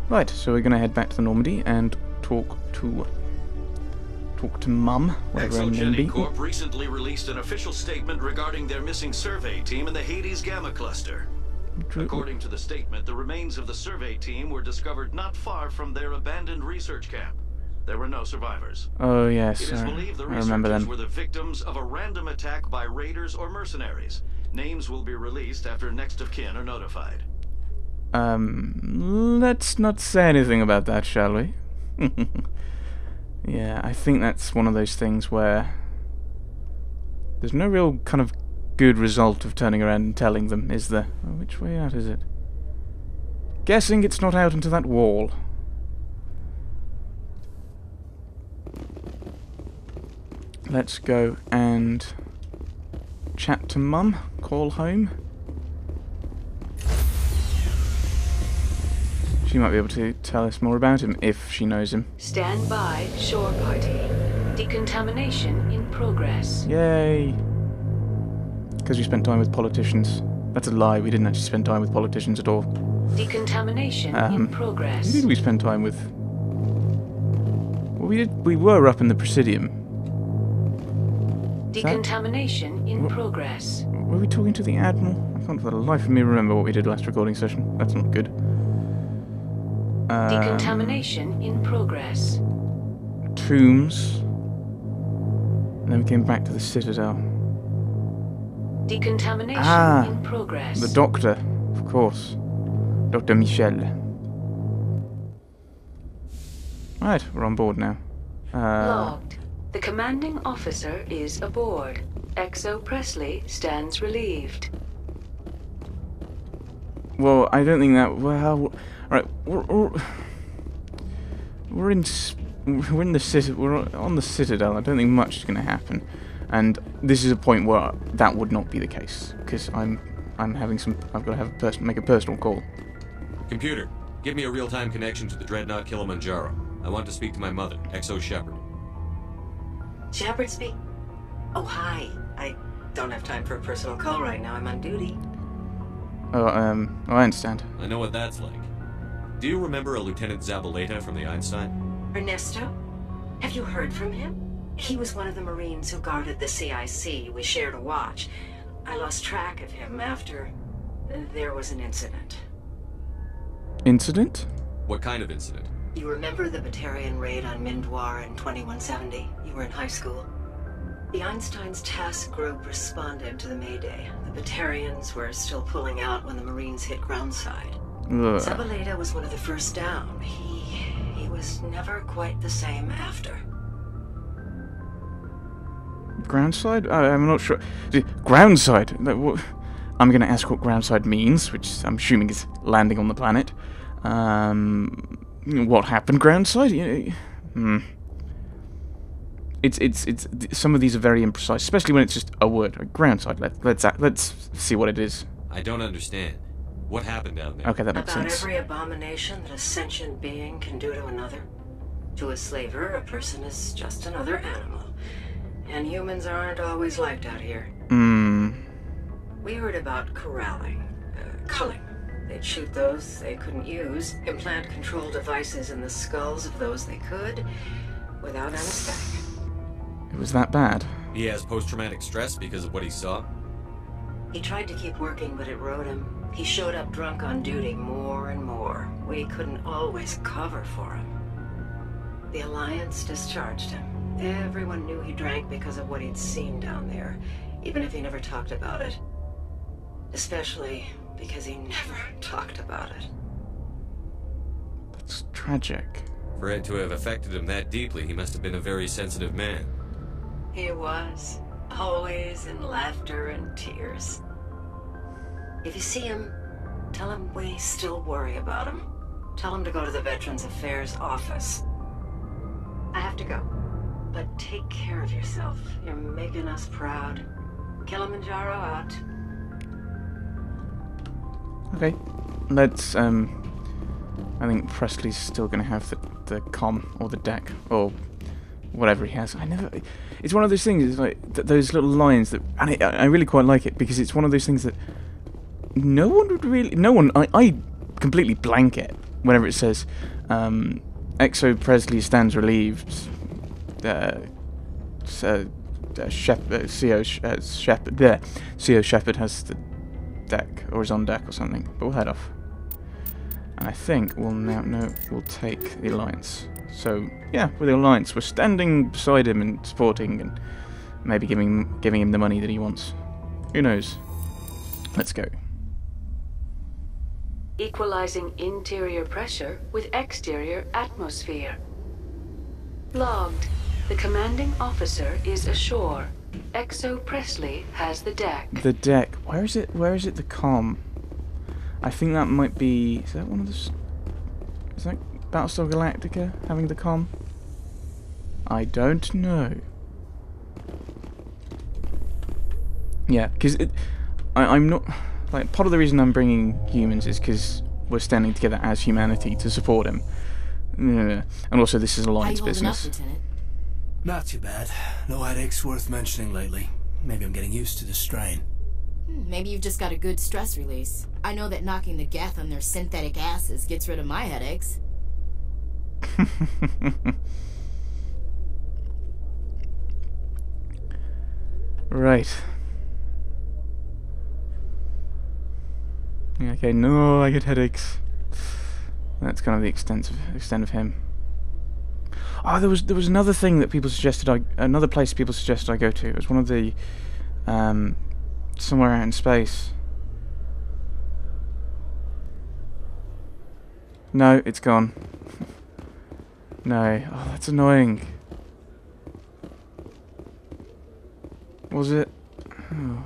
Right, so we're going to head back to the Normandy and talk to Mum, whatever her name be. ExoGeni Corp recently released an official statement regarding their missing survey team in the Hades Gamma Cluster. According to the statement, the remains of the survey team were discovered not far from their abandoned research camp. There were no survivors. Oh yes, It is believed the I remember researchers them. were the victims of a random attack by raiders or mercenaries. Names will be released after next of kin are notified. Let's not say anything about that, shall we? Yeah, I think that's one of those things where there's no real kind of good result of turning around and telling them, is there? Oh, which way out is it? Guessing it's not out into that wall. Let's go and chat to Mum, call home. She might be able to tell us more about him, if she knows him. Stand by, shore party. Decontamination in progress. Yay! Because we spent time with politicians. That's a lie, we didn't actually spend time with politicians at all. Decontamination in progress. Who did we spend time with? Well, we were up in the Presidium. Decontamination in progress. Were we talking to the Admiral? I can't for the life of me remember what we did last recording session. That's not good. Decontamination in progress. Tombs. And then we came back to the Citadel. Decontamination in progress. The Doctor, of course. Dr. Michel. Right, we're on board now. Logged. The commanding officer is aboard. Exo Presley stands relieved. Well, I don't think that... Well... Right, we're on the Citadel. I don't think much is going to happen, and this is a point where that would not be the case because I'm having some. I've got to have make a personal call. Computer, give me a real-time connection to the Dreadnought Kilimanjaro. I want to speak to my mother, Exo Shepard. Shepard speak? Oh, hi. I don't have time for a personal call right now. I'm on duty. Oh, I understand. I know what that's like. Do you remember a Lieutenant Zabaleta from the Einstein? Ernesto? Have you heard from him? He was one of the Marines who guarded the CIC. We shared a watch. I lost track of him after there was an incident. Incident? What kind of incident? You remember the Batarian raid on Mindwar in 2170? You were in high school. The Einstein's task group responded to the Mayday. The Batarians were still pulling out when the Marines hit groundside. Zabaleta was one of the first down. He was never quite the same after. Groundside? I'm not sure. Groundside? I'm going to ask what groundside means, which I'm assuming is landing on the planet. What happened groundside? It's some of these are very imprecise, especially when it's just a word. Like groundside. Let's see what it is. I don't understand. What happened down there? Okay, that makes sense. About every abomination that a sentient being can do to another. To a slaver, a person is just another animal. And humans aren't always liked out here. We heard about corralling, culling. They'd shoot those they couldn't use, implant control devices in the skulls of those they could, without anesthetic. It was that bad. He has post-traumatic stress because of what he saw? He tried to keep working, but it rode him. He showed up drunk on duty more and more. We couldn't always cover for him. The Alliance discharged him. Everyone knew he drank because of what he'd seen down there, even if he never talked about it. Especially because he never talked about it. That's tragic. For it to have affected him that deeply, he must have been a very sensitive man. He was. Always in laughter and tears. If you see him, tell him we still worry about him. Tell him to go to the Veterans Affairs office. I have to go. But take care of yourself. You're making us proud. Kilimanjaro out. Okay. Let's, I think Presley's still going to have the comm, or the deck, or whatever he has. It's one of those things, it's like, those little lines that, and I really quite like it, because it's one of those things that I completely blank it whenever it says XO Presley stands relieved. CO Shepard has the deck, or is on deck or something. But we'll head off. And I think we'll take the Alliance. So yeah, with the Alliance, we're standing beside him and supporting, and maybe giving him the money that he wants. Who knows? Let's go. Equalizing interior pressure with exterior atmosphere. Logged. The commanding officer is ashore. XO Presley has the deck. The deck. Where is it? Where is it? The comm. I think that might be. Is that one of the? Is that Battlestar Galactica having the comm? I don't know. Yeah, because I'm not. Like, part of the reason I'm bringing humans is because we're standing together as humanity to support him. And also, this is Alliance business. Up, Lieutenant? Not too bad. No headaches worth mentioning lately. Maybe I'm getting used to the strain. Maybe you've just got a good stress release. I know that knocking the Geth on their synthetic asses gets rid of my headaches. Right. Okay, no, I get headaches. That's kind of the extent of him. Oh, there was another thing that people suggested. Another place people suggested I go to. It was one of the somewhere out in space. No, it's gone. No, oh, that's annoying. Was it? Oh.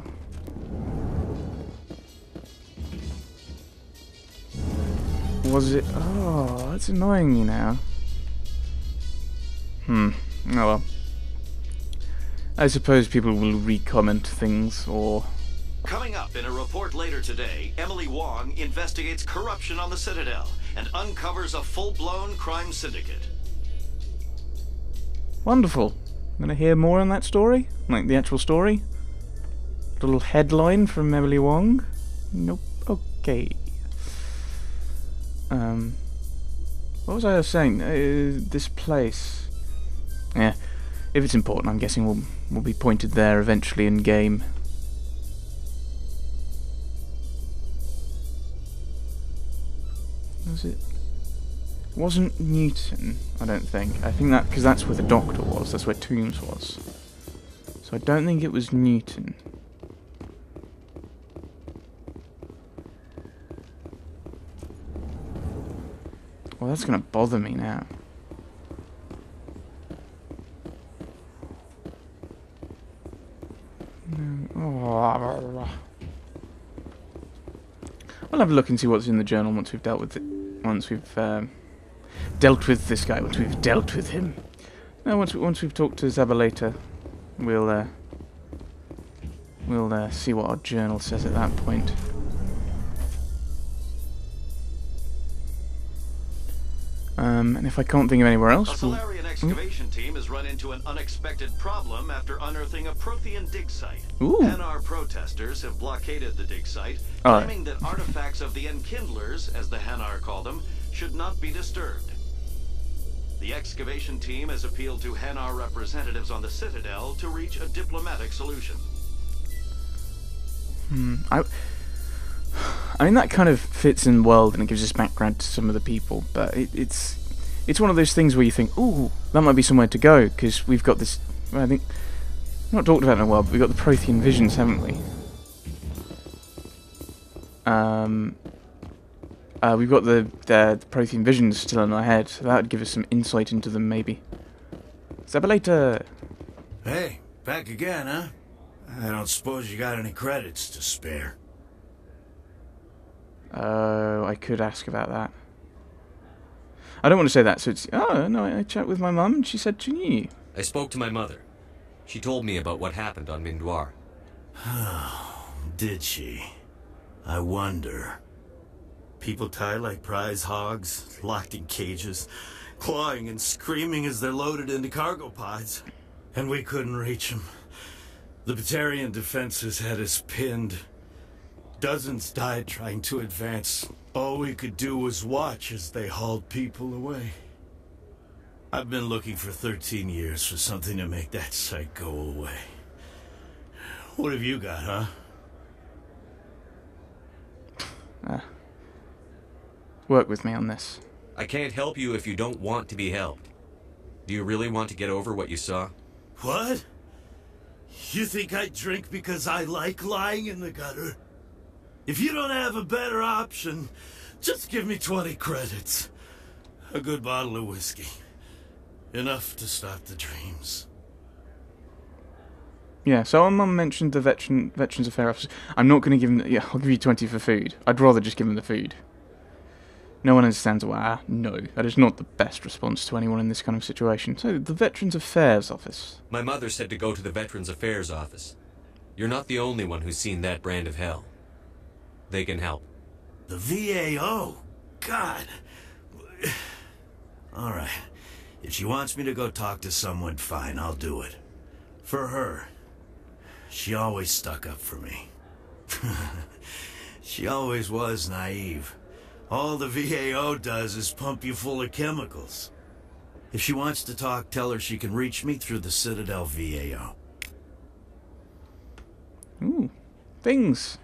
Was it? Oh, that's annoying me now. Oh well. I suppose people will re-comment things, or... Coming up in a report later today, Emily Wong investigates corruption on the Citadel and uncovers a full-blown crime syndicate. Wonderful. Gonna hear more on that story? Like the actual story? Little headline from Emily Wong? Nope. Okay. What was I saying? This place. Yeah. If it's important, I'm guessing we'll be pointed there eventually in game. Was it? It wasn't Newton, I don't think. I think that because that's where the Doctor was. That's where Toombs was. So I don't think it was Newton. Well, that's gonna bother me now. Oh. I'll have a look and see what's in the journal once we've dealt with it. Once we've dealt with this guy. Once we've dealt with him. No, once we've talked to Zabaleta, we'll see what our journal says at that point. And if I can't think of anywhere else... A Solarian excavation team has run into an unexpected problem after unearthing a Prothean dig site. Ooh. NR protesters have blockaded the dig site, claiming that artifacts of the Enkindlers, as the Hanar call them, should not be disturbed. The excavation team has appealed to Hanar representatives on the Citadel to reach a diplomatic solution. I mean, that kind of fits in world and it gives us background to some of the people, but it's one of those things where you think, ooh, that might be somewhere to go, because we've got this, well, I think, not talked about in a while, but we've got the Prothean visions, haven't we? We've got the Prothean visions still in our head, so that would give us some insight into them, maybe. Zabaleta! Hey, back again, huh? I don't suppose you got any credits to spare. Oh, I could ask about that. I don't want to say that, so it's... Oh, no, I chatted with my mum and she said she knew. I spoke to my mother. She told me about what happened on Mindoir. Did she? I wonder. People tied like prize hogs, locked in cages, clawing and screaming as they're loaded into cargo pods. And we couldn't reach them. The Batarian defenses had us pinned. Dozens died trying to advance. All we could do was watch as they hauled people away. I've been looking for 13 years for something to make that sight go away. What have you got, huh? Work with me on this. I can't help you if you don't want to be helped. Do you really want to get over what you saw? What? You think I drink because I like lying in the gutter? If you don't have a better option, just give me 20 credits. A good bottle of whiskey. Enough to stop the dreams. Yeah, so our mum mentioned the Veterans Affairs officer. I'm not going to give him... Yeah, I'll give you 20 for food. I'd rather just give him the food. No one understands why. No, that is not the best response to anyone in this kind of situation. So, the Veterans Affairs office. My mother said to go to the Veterans Affairs office. You're not the only one who's seen that brand of hell. They can help. The VAO? God. Alright. If she wants me to go talk to someone, fine, I'll do it. For her. She always stuck up for me. She always was naive. All the VAO does is pump you full of chemicals. If she wants to talk, tell her she can reach me through the Citadel VAO. Ooh. Things.